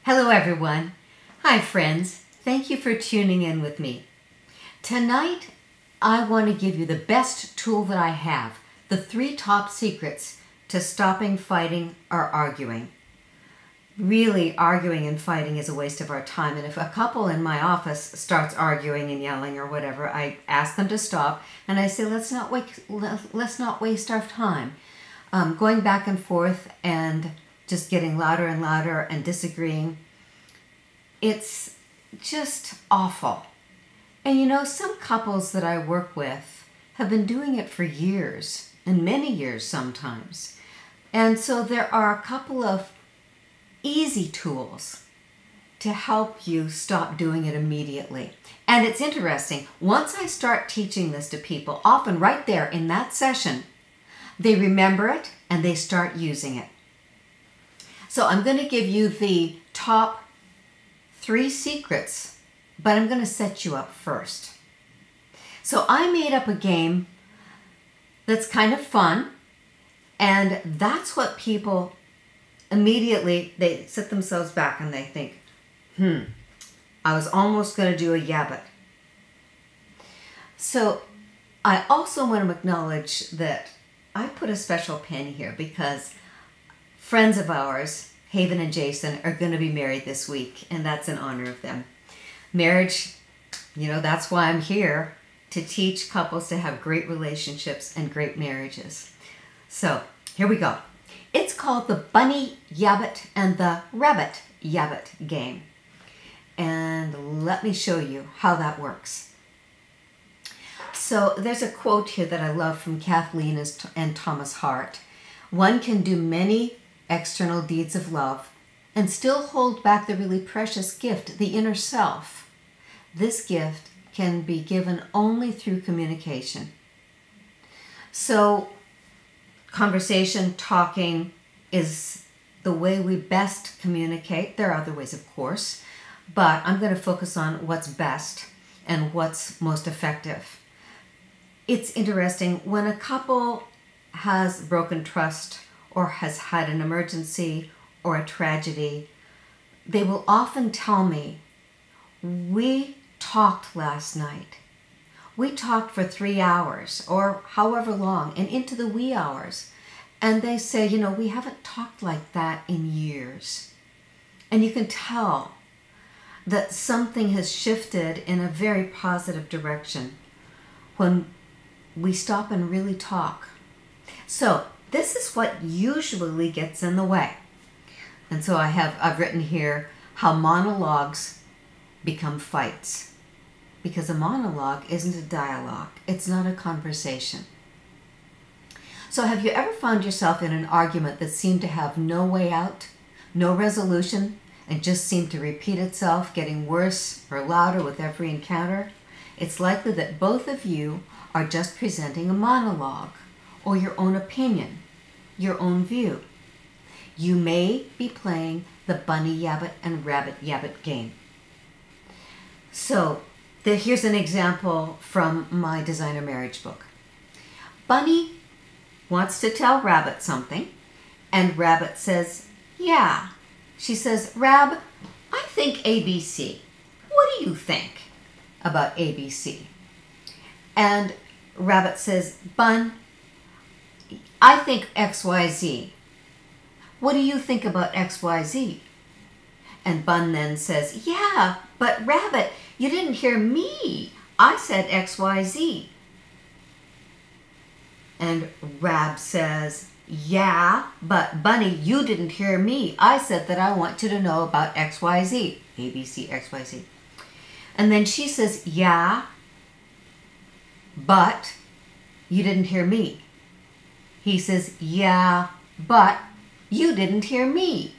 Hello everyone. Hi friends. Thank you for tuning in with me. Tonight I want to give you the best tool that I have, the 3 top secrets to stopping fighting or arguing. Really, arguing and fighting is a waste of our time, and if a couple in my office starts arguing and yelling or whatever, I ask them to stop and I say, let's not waste our time going back and forth and just getting louder and louder and disagreeing. It's just awful. And you know, some couples that I work with have been doing it for years, and many years sometimes. And so there are a couple of easy tools to help you stop doing it immediately. And it's interesting, once I start teaching this to people, often right there in that session, they remember it and they start using it. So I'm going to give you the top 3 secrets, but I'm going to set you up first. So I made up a game that's kind of fun, and that's what people immediately, they sit themselves back and they think, I was almost going to do a yabbit. So I also want to acknowledge that I put a special pin here because friends of ours, Haven and Jason, are going to be married this week, and that's in honor of them. Marriage, you know, that's why I'm here, to teach couples to have great relationships and great marriages. So here we go. It's called the Bunny Yabbit and the Rabbit Yabbit game. And let me show you how that works. So there's a quote here that I love from Kathleen and Thomas Hart. One can do many external deeds of love and still hold back the really precious gift, the inner self. This gift can be given only through communication. So conversation, talking is the way we best communicate. There are other ways, of course, but I'm going to focus on what's best and what's most effective. It's interesting, when a couple has broken trust or has had an emergency or a tragedy, they will often tell me, we talked last night. We talked for 3 hours or however long and into the wee hours. And they say, you know, we haven't talked like that in years. And you can tell that something has shifted in a very positive direction when we stop and really talk. So this is what usually gets in the way. And so I've written here how monologues become fights. Because a monologue isn't a dialogue. It's not a conversation. So have you ever found yourself in an argument that seemed to have no way out, no resolution, and just seemed to repeat itself, getting worse or louder with every encounter? It's likely that both of you are just presenting a monologue or your own opinion, your own view. You may be playing the Bunny Yabbit and Rabbit Yabbit game. So here's an example from my designer marriage book. Bunny wants to tell Rabbit something, and Rabbit says, yeah. She says, Rab, I think ABC. What do you think about ABC? And Rabbit says, Bun, I think XYZ. What do you think about XYZ? And Bun then says, yeah, but Rabbit, you didn't hear me. I said XYZ. And Rab says, yeah, but Bunny, you didn't hear me. I said that I want you to know about XYZ, ABC, XYZ. And then she says, yeah, but you didn't hear me. He says, yeah, but you didn't hear me.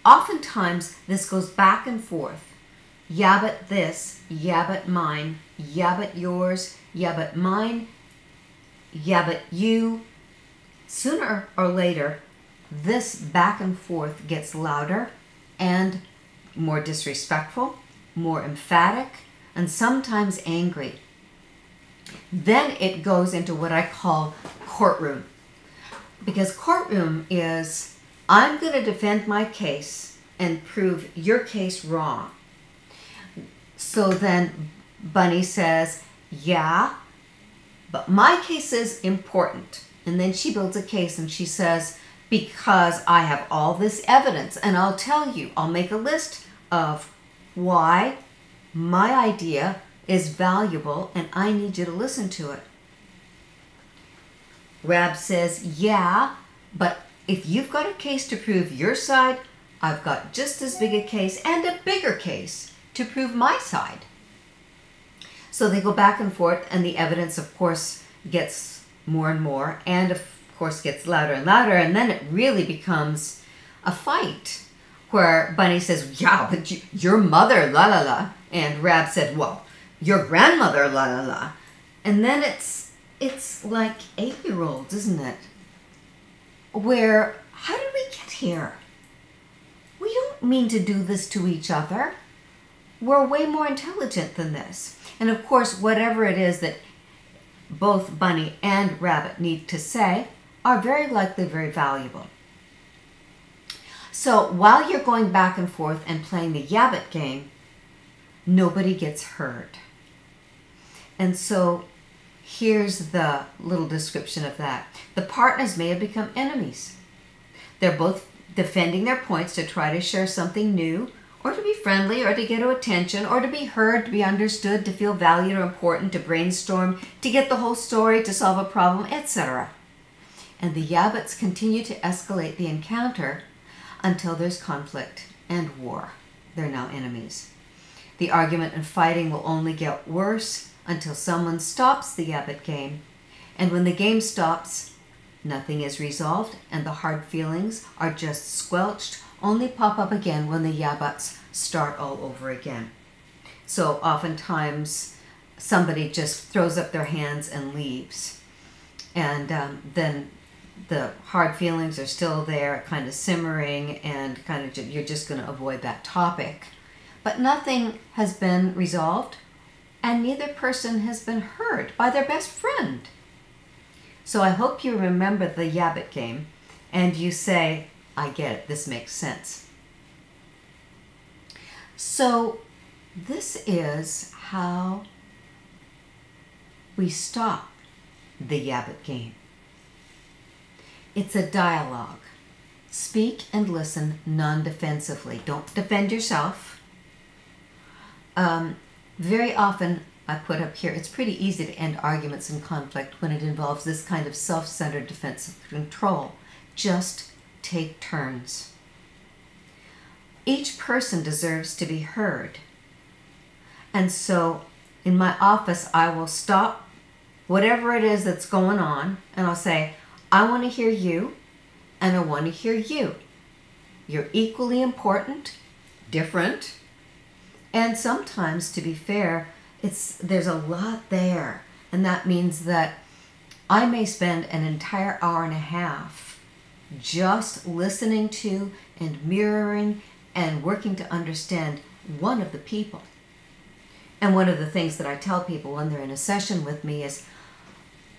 Oftentimes, this goes back and forth. Yabbit this, yabbit mine, yabbit yours, yabbit mine, yabbit you. Sooner or later, this back and forth gets louder and more disrespectful, more emphatic, and sometimes angry. Then it goes into what I call courtroom. Because courtroom is, I'm going to defend my case and prove your case wrong. So then Bunny says, yeah, but my case is important. And then she builds a case and she says, because I have all this evidence, and I'll tell you, I'll make a list of why my idea is valuable and I need you to listen to it. Rab says, yeah, but if you've got a case to prove your side, I've got just as big a case and a bigger case to prove my side. So they go back and forth, and the evidence, of course, gets more and more, and of course gets louder and louder, and then it really becomes a fight where Bunny says, yeah, but your mother, la la la, and Rab said, well, your grandmother, la la la. And then it's like 8-year-olds, isn't it? Where, how did we get here? We don't mean to do this to each other. We're way more intelligent than this. And of course, whatever it is that both Bunny and Rabbit need to say are very likely very valuable. So while you're going back and forth and playing the Yabbit game, nobody gets hurt. And so here's the little description of that. The partners may have become enemies. They're both defending their points to try to share something new, or to be friendly, or to get attention, or to be heard, to be understood, to feel valued or important, to brainstorm, to get the whole story, to solve a problem, etc. And the Yabbits continue to escalate the encounter until there's conflict and war. They're now enemies. The argument and fighting will only get worse until someone stops the Yabbit game. And when the game stops, nothing is resolved, and the hard feelings are just squelched, only pop up again when the Yabbits start all over again. So oftentimes somebody just throws up their hands and leaves. And then the hard feelings are still there, kind of simmering, and kind of you're just going to avoid that topic. But nothing has been resolved, and neither person has been heard by their best friend. So I hope you remember the Yabbit game, and you say, I get it, this makes sense. So this is how we stop the Yabbit game. It's a dialogue. Speak and listen non-defensively. Don't defend yourself. Very often, I put up here, it's pretty easy to end arguments and conflict when it involves this kind of self-centered defensive control. Just take turns. Each person deserves to be heard. And so in my office, I will stop whatever it is that's going on, and I'll say, I want to hear you, and I want to hear you. You're equally important, different, and sometimes, to be fair, there's a lot there, and that means that I may spend an entire hour and a half just listening to and mirroring and working to understand one of the people. And one of the things that I tell people when they're in a session with me is,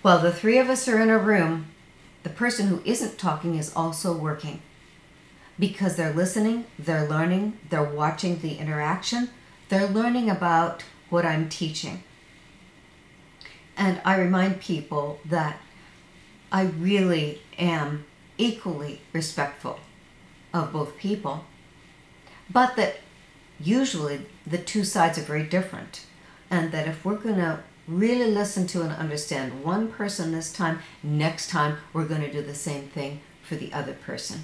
while the three of us are in a room, the person who isn't talking is also working, because they're listening, they're learning, they're watching the interaction, they're learning about what I'm teaching. And I remind people that I really am equally respectful of both people, but that usually the two sides are very different, and that if we're going to really listen to and understand one person this time, next time we're going to do the same thing for the other person.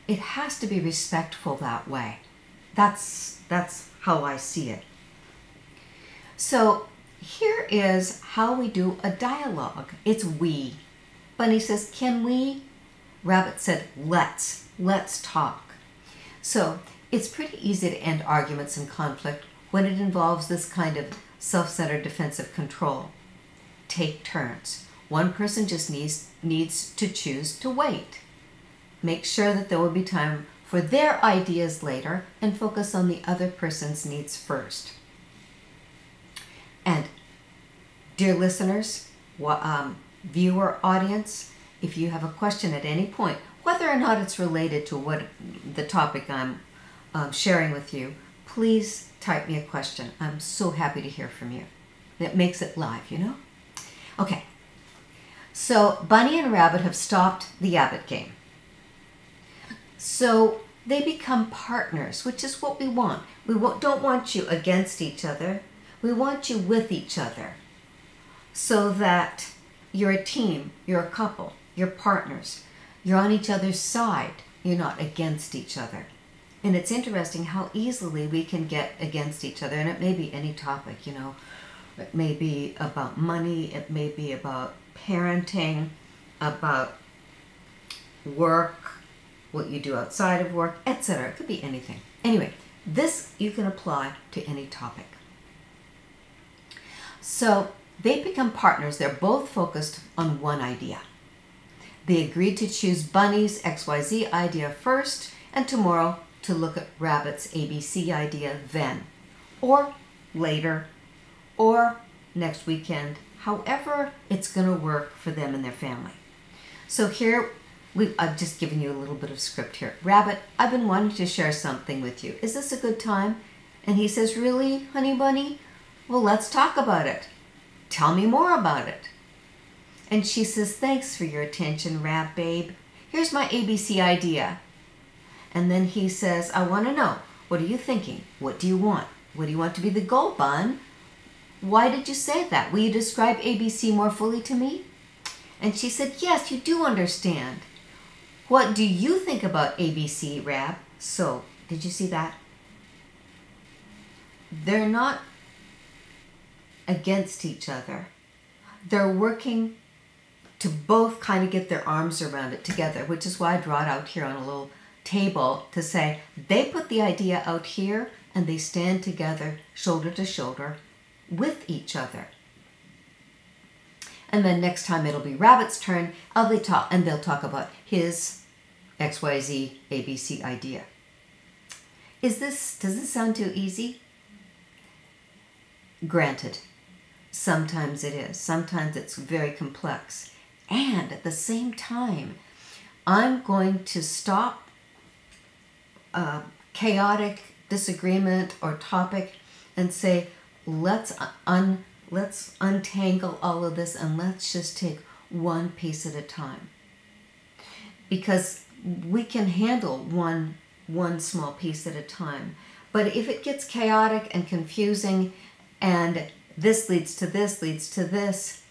It has to be respectful that way. That's how I see it. So here is how we do a dialogue. It's we. Bunny says, can we? Rabbit said, let's talk. So it's pretty easy to end arguments and conflict when it involves this kind of self-centered defensive control. Take turns. One person just needs to choose to wait. Make sure that there will be time for their ideas later, and focus on the other person's needs first. And dear listeners, viewer, audience, if you have a question at any point, whether or not it's related to what the topic I'm sharing with you, please type me a question. I'm so happy to hear from you. That makes it live, you know? Okay. So Bunny and Rabbit have stopped the Yabbit game. So they become partners, which is what we want. We don't want you against each other. We want you with each other so that you're a team, you're a couple, you're partners. You're on each other's side. You're not against each other. And it's interesting how easily we can get against each other. And it may be any topic, you know. It may be about money. It may be about parenting, about work, what you do outside of work, etc. It could be anything. Anyway, this you can apply to any topic. So they become partners. They're both focused on one idea. They agreed to choose Bunny's XYZ idea first, and tomorrow to look at Rabbit's ABC idea then, or later, or next weekend, however it's going to work for them and their family. So here, I've just given you a little bit of script here. Rabbit, I've been wanting to share something with you. Is this a good time? And he says, really, honey bunny? Well, let's talk about it. Tell me more about it. And she says, thanks for your attention, Rab babe. Here's my ABC idea. And then he says, I want to know, what are you thinking? What do you want? What do you want to be the goal, Bun? Why did you say that? Will you describe ABC more fully to me? And she said, yes, you do understand. What do you think about ABC, Rab? So, did you see that? They're not against each other. They're working to both kind of get their arms around it together, which is why I draw it out here on a little table to say they put the idea out here and they stand together shoulder to shoulder with each other. And then next time it'll be Rabbit's turn, they'll talk about his XYZ ABC idea. Does this sound too easy? Granted, sometimes it is. Sometimes it's very complex. And at the same time, I'm going to stop chaotic disagreement or topic and say, let's untangle all of this and let's just take one piece at a time. Because we can handle one small piece at a time. But if it gets chaotic and confusing and this leads to this,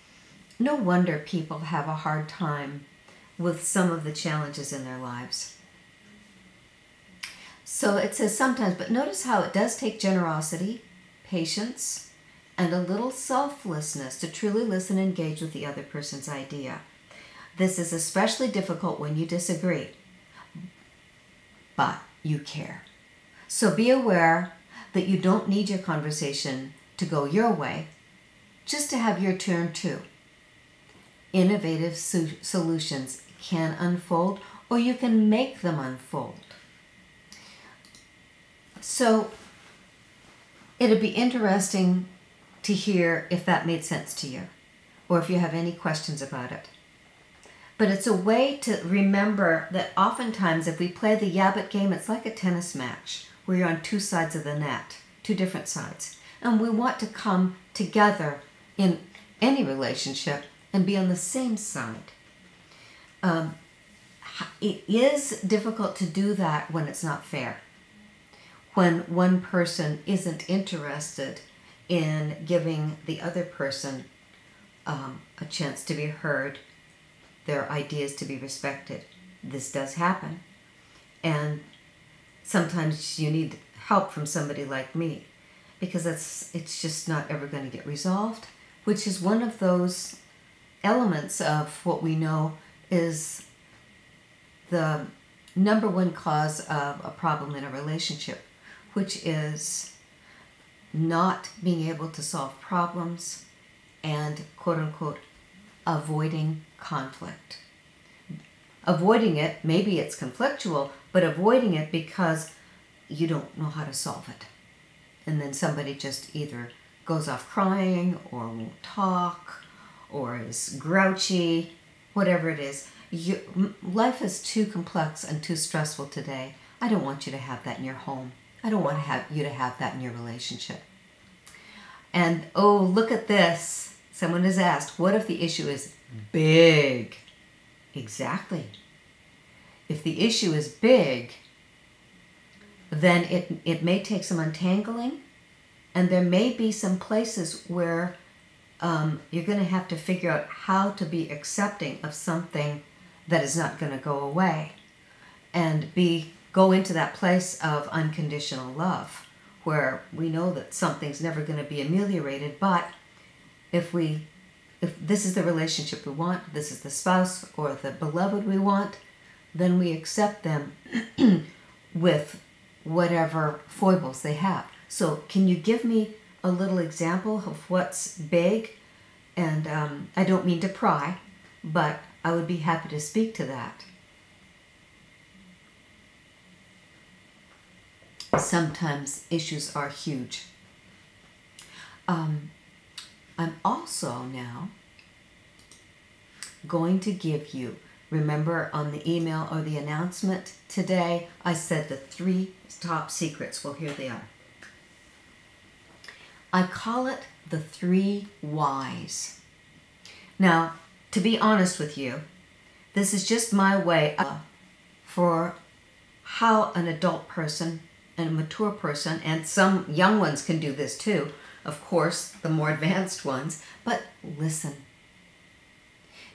no wonder people have a hard time with some of the challenges in their lives. So it says sometimes, but notice how it does take generosity, patience, and a little selflessness to truly listen and engage with the other person's idea. This is especially difficult when you disagree, but you care. So be aware that you don't need your conversation to go your way, just to have your turn too. Innovative solutions can unfold, or you can make them unfold. So it'd be interesting to hear if that made sense to you, or if you have any questions about it. But it's a way to remember that oftentimes if we play the Yabbit game, it's like a tennis match where you're on two sides of the net, two different sides. And we want to come together in any relationship and be on the same side. It is difficult to do that when it's not fair. When one person isn't interested in giving the other person a chance to be heard, their ideas to be respected. This does happen. And sometimes you need help from somebody like me, because it's just not ever going to get resolved, which is one of those elements of what we know is the number one cause of a problem in a relationship, which is not being able to solve problems and, quote unquote, avoiding conflict. Avoiding it, maybe it's conflictual, but avoiding it because you don't know how to solve it. And then somebody just either goes off crying or won't talk or is grouchy, whatever it is. Life is too complex and too stressful today I don't want you to have that in your home. I don't want you to have that in your relationship. And oh, look at this. Someone has asked, what if the issue is big? Exactly. If the issue is big, then it may take some untangling, and there may be some places where you're going to have to figure out how to be accepting of something that is not going to go away, and go into that place of unconditional love, where we know that something's never going to be ameliorated, but if this is the relationship we want, this is the spouse or the beloved we want, then we accept them with whatever foibles they have. So can you give me a little example of what's big? And I don't mean to pry, but I would be happy to speak to that. Sometimes issues are huge. I'm also now going to give you, remember on the email or the announcement today, I said the 3 top secrets. Well, here they are. I call it the 3 whys. Now, to be honest with you, this is just my way for how an adult person and a mature person, and some young ones can do this too, of course, the more advanced ones, but listen.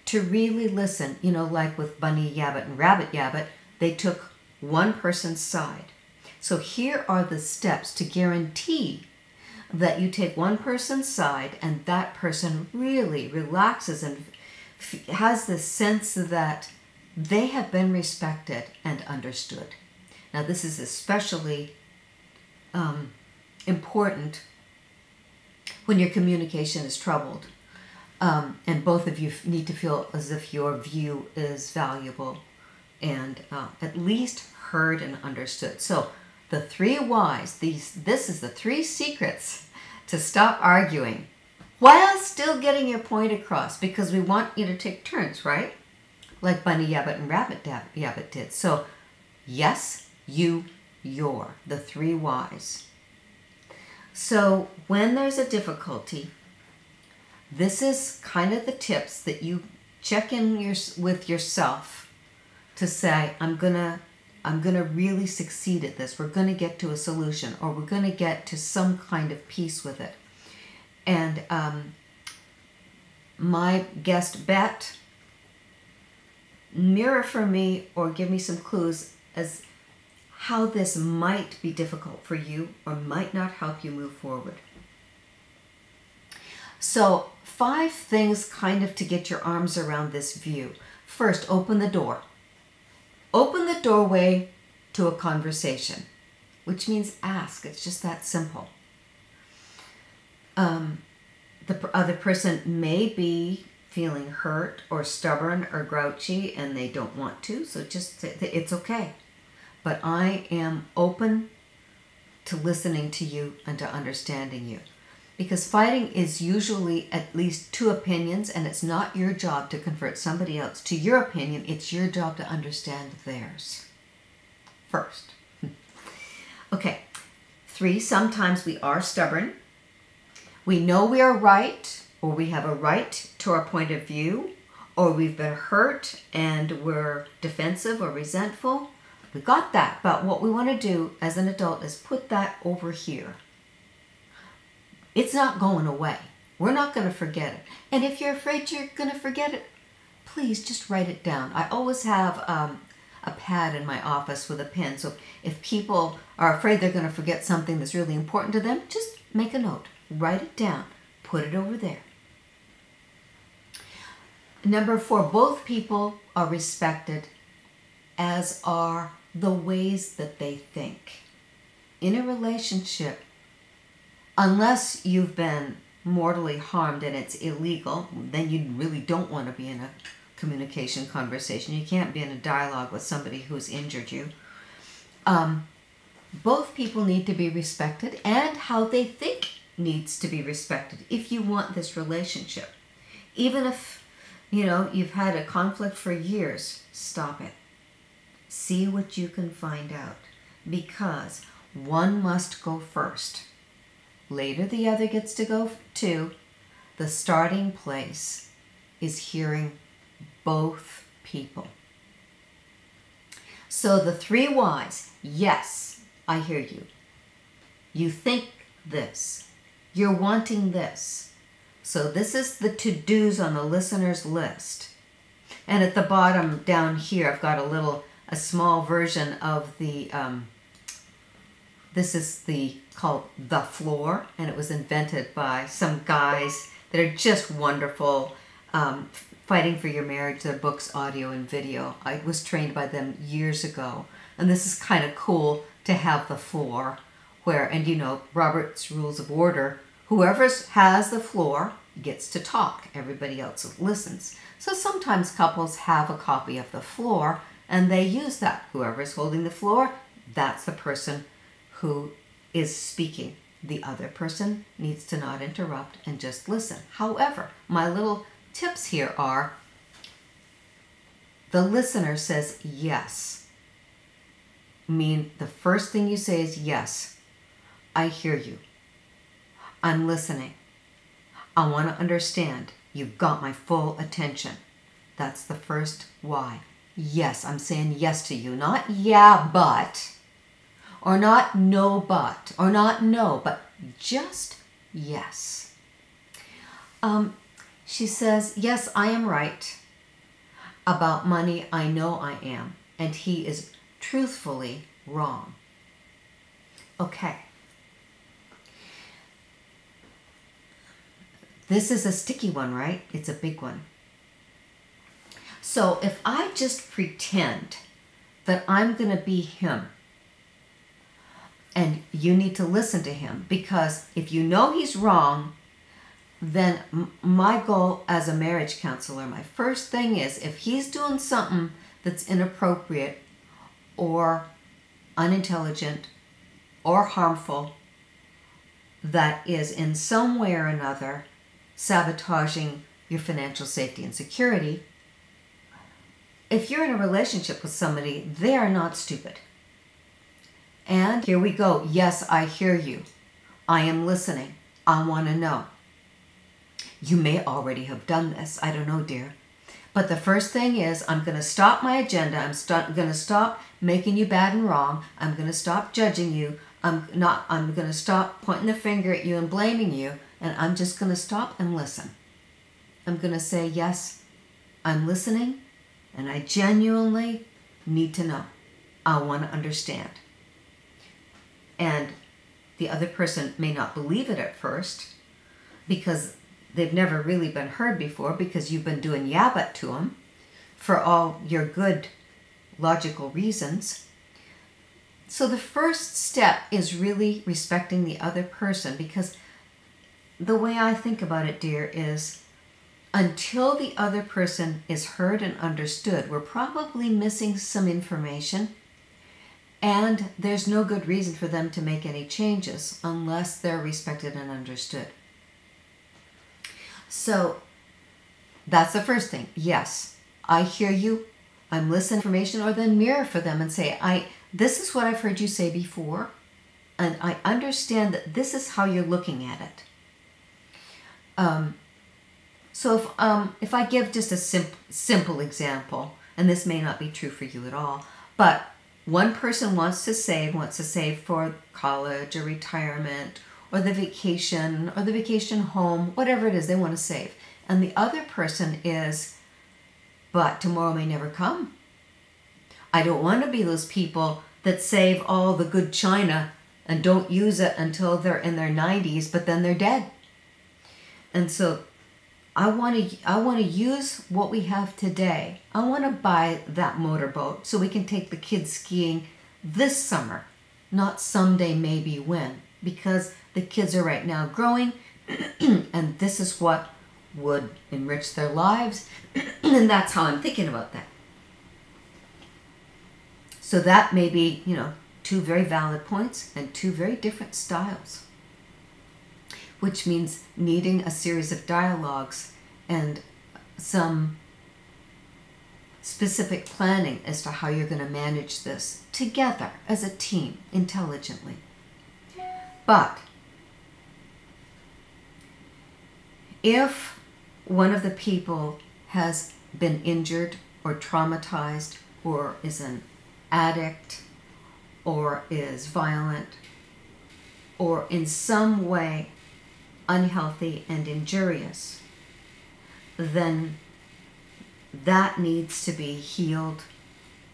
To really listen, like with Bunny Yabbit and Rabbit Yabbit, they took one person's side. So here are the steps to guarantee that you take one person's side and that person really relaxes and has this sense that they have been respected and understood. Now this is especially important when your communication is troubled, and both of you need to feel as if your view is valuable and at least heard and understood. So the 3 whys, this is the 3 secrets to stop arguing while still getting your point across, because we want you to take turns, right? Like Bunny Yabbit and Rabbit Yabbit did. So yes, you, your, the 3 whys. So when there's a difficulty, this is kind of the tips that you check in with yourself to say, I'm gonna really succeed at this. We're gonna get to a solution, or we're gonna get to some kind of peace with it. And my guest Bet, mirror for me or give me some clues as how this might be difficult for you or might not help you move forward. So 5 things kind of to get your arms around this view. First, open the door. Open the doorway to a conversation, which means ask. It's just that simple. The other person may be feeling hurt or stubborn or grouchy and they don't want to, so just it's okay. But I am open to listening to you and to understanding you. Because fighting is usually at least 2 opinions, and it's not your job to convert somebody else to your opinion. It's your job to understand theirs first. Okay. 3, sometimes we are stubborn. We know we are right, or we have a right to our point of view, or we've been hurt and we're defensive or resentful. We got that, but what we want to do as an adult is put that over here. It's not going away. We're not going to forget it. And if you're afraid you're going to forget it, please just write it down. I always have a pad in my office with a pen, so if people are afraid they're going to forget something that's really important to them, just make a note. Write it down. Put it over there. Number 4, both people are respected, as are the ways that they think. In a relationship, unless you've been mortally harmed and it's illegal, then you really don't want to be in a communication conversation. You can't be in a dialogue with somebody who's injured you. Both people need to be respected, and how they think needs to be respected if you want this relationship. Even if, you've had a conflict for years, stop it. See what you can find out, because one must go first. Later the other gets to go too. The starting place is hearing both people. So the 3 whys. Yes, I hear you. You think this. You're wanting this. So this is the to-dos on the listener's list. And at the bottom down here, I've got a small version of the, this is called The Floor, and it was invented by some guys that are just wonderful, fighting for your marriage. Their books, audio and video. I was trained by them years ago, and this is kind of cool to have the floor where, and you know, Robert's Rules of Order, whoever has the floor gets to talk. Everybody else listens. So sometimes couples have a copy of the floor and they use that. Whoever's holding the floor, that's the person who is speaking. The other person needs to not interrupt and just listen. However, my little tips here are, the listener says yes. The first thing you say is yes. I hear you. I'm listening. I want to understand. You've got my full attention. That's the first why. Yes, I'm saying yes to you. Not yeah, but, or not no, but, or not no, but just yes. She says, yes, I am right. About money, I know I am. And he is truthfully wrong. Okay. This is a sticky one, right? It's a big one. So if I just pretend that I'm going to be him, and you need to listen to him, because if you know he's wrong, then my goal as a marriage counselor, my first thing is, if he's doing something that's inappropriate or unintelligent or harmful, that is in some way or another sabotaging your financial safety and security, if you're in a relationship with somebody, they are not stupid. And here we go. Yes, I hear you. I am listening. I want to know. You may already have done this. I don't know, dear. But the first thing is, I'm going to stop my agenda. I'm going to stop making you bad and wrong. I'm going to stop judging you. I'm going to stop pointing the finger at you and blaming you. And I'm just going to stop and listen. I'm going to say, yes, I'm listening. And I genuinely need to know. I want to understand. And the other person may not believe it at first because they've never really been heard before, because you've been doing yeah but to them for all your good logical reasons. So the first step is really respecting the other person, because the way I think about it, dear, is until the other person is heard and understood, we're probably missing some information, and there's no good reason for them to make any changes unless they're respected and understood. So that's the first thing. Yes, I hear you. I'm listening to information, or then mirror for them and say, this is what I've heard you say before, and I understand that this is how you're looking at it. So if I give just a simple example, and this may not be true for you at all, but one person wants to save for college or retirement or the vacation home, whatever it is they want to save. And the other person is, but tomorrow may never come. I don't want to be those people that save all the good china and don't use it until they're in their 90s, but then they're dead. And so I want to use what we have today. I want to buy that motorboat so we can take the kids skiing this summer, not someday, maybe when, because the kids are right now growing and this is what would enrich their lives. And that's how I'm thinking about that. So that may be, two very valid points and two very different styles, which means needing a series of dialogues and some specific planning as to how you're going to manage this together as a team intelligently. But if one of the people has been injured or traumatized or is an addict or is violent or in some way unhealthy and injurious, then that needs to be healed,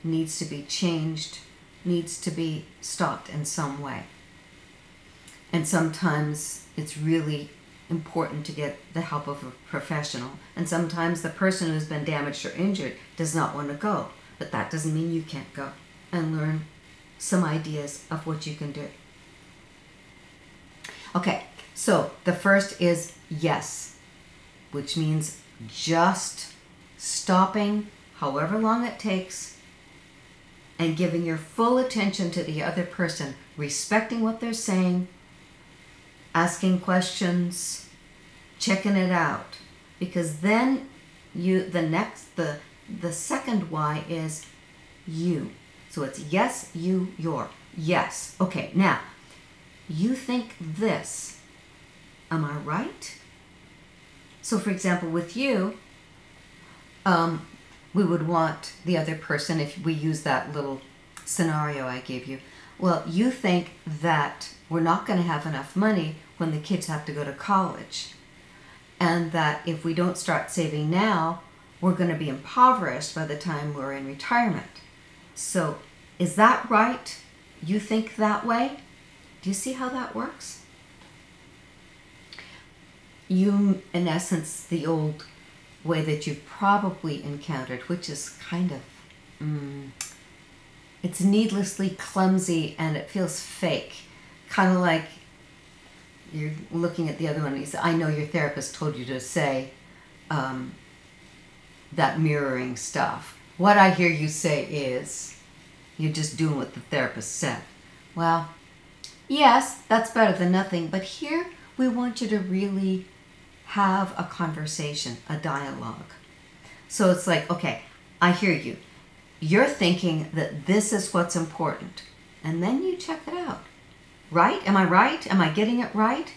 needs to be changed, needs to be stopped in some way. And sometimes it's really important to get the help of a professional. And sometimes the person who's been damaged or injured does not want to go. But that doesn't mean you can't go and learn some ideas of what you can do. Okay, so the first is yes, which means just stopping however long it takes and giving your full attention to the other person, respecting what they're saying, asking questions, checking it out, because then the second why is you. So it's yes, you, your. Yes. Okay, now, you think this. Am I right? So for example, with you, we would want the other person, if we use that little scenario I gave you, well, you think that we're not going to have enough money when the kids have to go to college. And that if we don't start saving now, we're going to be impoverished by the time we're in retirement. So is that right? You think that way? Do you see how that works? You, in essence, the old way that you've probably encountered, which is kind of, it's needlessly clumsy and it feels fake. Kind of like you're looking at the other one and you say, I know your therapist told you to say that mirroring stuff. What I hear you say is, you're just doing what the therapist said. Well, yes, that's better than nothing, but here we want you to really have a conversation, a dialogue. So it's like, okay, I hear you. You're thinking that this is what's important. And then you check it out. Right? Am I right? Am I getting it right?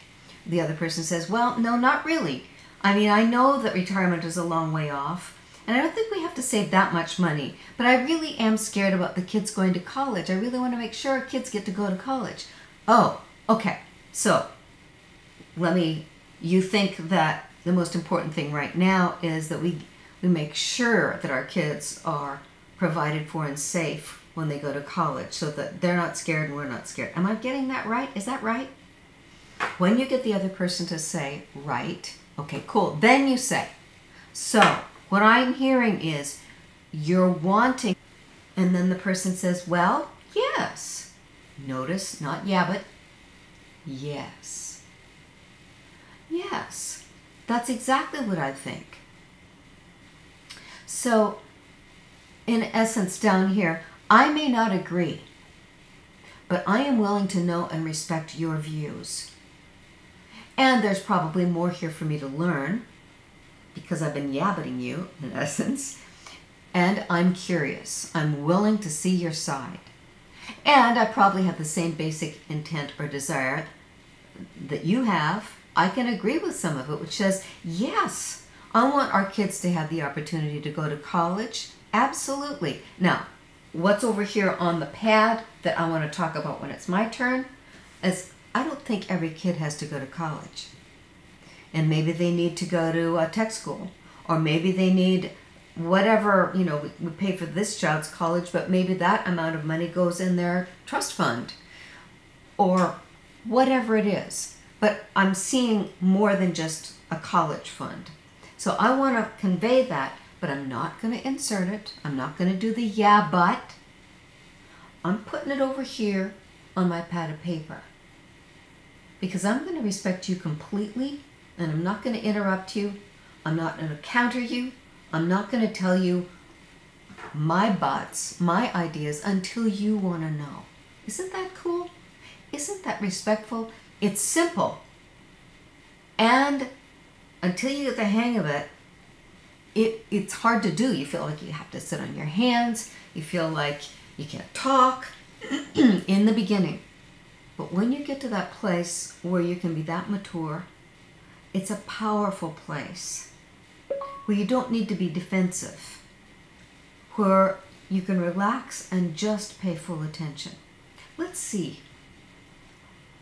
The other person says, well, no, not really. I mean, I know that retirement is a long way off, and I don't think we have to save that much money, but I really am scared about the kids going to college. I really want to make sure kids get to go to college. Oh, okay. So you think that the most important thing right now is that we make sure that our kids are provided for and safe when they go to college so that they're not scared and we're not scared. Am I getting that right? Is that right? When you get the other person to say, right, okay, cool, then you say, so what I'm hearing is you're wanting, and then the person says, well, yes. Notice, not yeah, but yes. Yes, that's exactly what I think. So, in essence, down here, I may not agree, but I am willing to know and respect your views. And there's probably more here for me to learn, because I've been yabbiting you, in essence, and I'm curious. I'm willing to see your side. And I probably have the same basic intent or desire that you have. I can agree with some of it, which says, yes, I want our kids to have the opportunity to go to college. Absolutely. Now, what's over here on the pad that I want to talk about when it's my turn is I don't think every kid has to go to college. And maybe they need to go to a tech school, or maybe they need whatever, we pay for this child's college, but maybe that amount of money goes in their trust fund, or whatever it is. But I'm seeing more than just a college fund. So I want to convey that, but I'm not going to insert it. I'm not going to do the yeah, but. I'm putting it over here on my pad of paper. Because I'm going to respect you completely, and I'm not going to interrupt you. I'm not going to counter you. I'm not going to tell you my buts, my ideas, until you want to know. Isn't that cool? Isn't that respectful? It's simple. And until you get the hang of it, it's hard to do. You feel like you have to sit on your hands. You feel like you can't talk in the beginning. But when you get to that place where you can be that mature, it's a powerful place where you don't need to be defensive, where you can relax and just pay full attention. Let's see.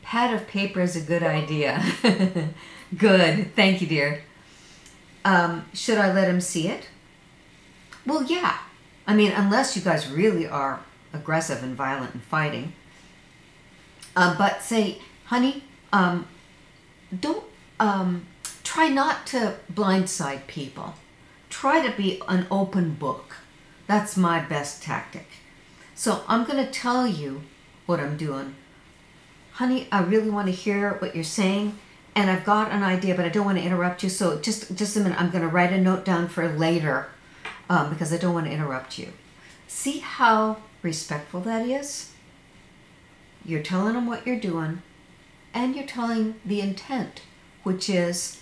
Pad of paper is a good idea. Good. Thank you, dear. Should I let him see it? Well, yeah. I mean, unless you guys really are aggressive and violent and fighting. But say, honey, don't, try not to blindside people. Try to be an open book. That's my best tactic. So I'm going to tell you what I'm doing. Honey, I really want to hear what you're saying, and I've got an idea, but I don't want to interrupt you. So just a minute, I'm going to write a note down for later because I don't want to interrupt you. See how respectful that is? You're telling them what you're doing, and you're telling the intent, which is,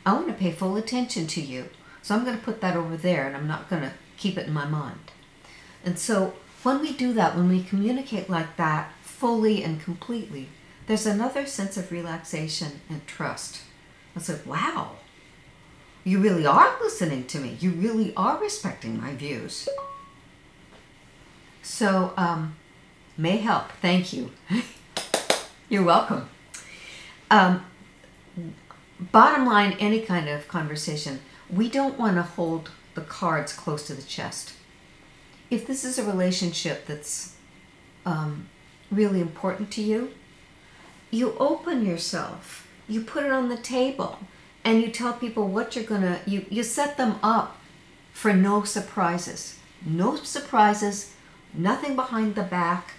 I want to pay full attention to you. So I'm going to put that over there, and I'm not going to keep it in my mind. And so when we do that, when we communicate like that fully and completely, there's another sense of relaxation and trust. It's like, wow, you really are listening to me. You really are respecting my views. So, may help. Thank you. You're welcome. Bottom line, any kind of conversation, we don't want to hold the cards close to the chest. If this is a relationship that's really important to you, you open yourself, you put it on the table, and you tell people what you're gonna, you set them up for no surprises. No surprises, nothing behind the back,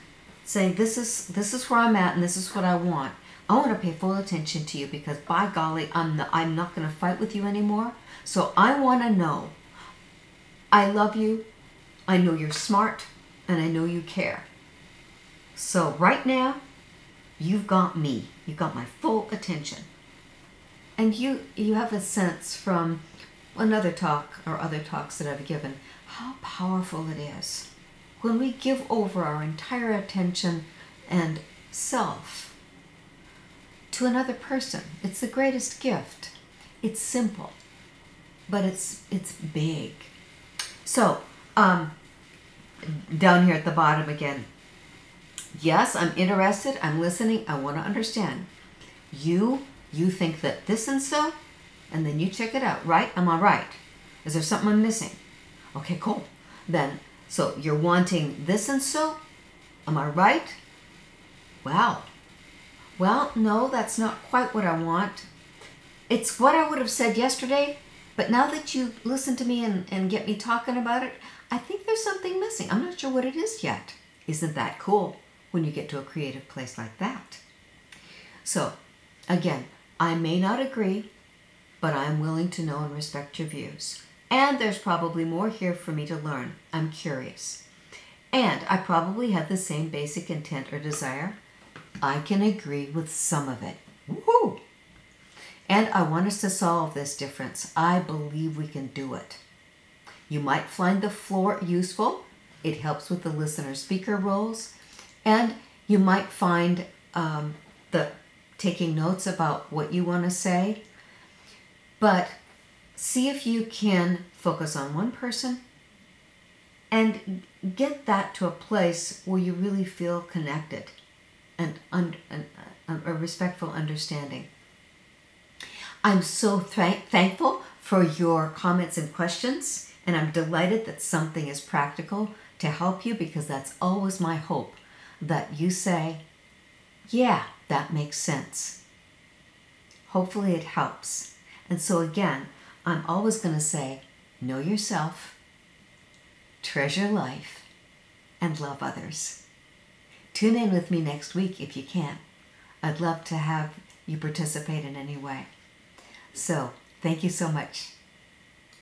saying this is where I'm at and this is what I want. I want to pay full attention to you because by golly, I'm not going to fight with you anymore. So I want to know, I love you, I know you're smart, and I know you care. So right now, you've got me. You've got my full attention. And you have a sense from another talk or other talks that I've given, how powerful it is when we give over our entire attention and self to another person. It's the greatest gift. It's simple, but it's big. So, down here at the bottom again. Yes, I'm interested. I'm listening. I want to understand. You think that this and so, and then you check it out, right? Am I right? Is there something I'm missing? Okay, cool. Then, so you're wanting this and so? Am I right? Wow. Well, no, that's not quite what I want. It's what I would have said yesterday, but now that you listen to me and get me talking about it, I think there's something missing. I'm not sure what it is yet. Isn't that cool when you get to a creative place like that? So, again, I may not agree, but I'm willing to know and respect your views. And there's probably more here for me to learn. I'm curious. And I probably have the same basic intent or desire. I can agree with some of it. Woohoo! And I want us to solve this difference. I believe we can do it. You might find the floor useful. It helps with the listener-speaker roles. And you might find the taking notes about what you want to say. But see if you can focus on one person and get that to a place where you really feel connected and a respectful understanding. I'm so thankful for your comments and questions, and I'm delighted that something is practical to help you, because that's always my hope, that you say, yeah, that makes sense. Hopefully it helps. And so again, I'm always going to say, know yourself, treasure life, and love others. Tune in with me next week if you can. I'd love to have you participate in any way. So, thank you so much.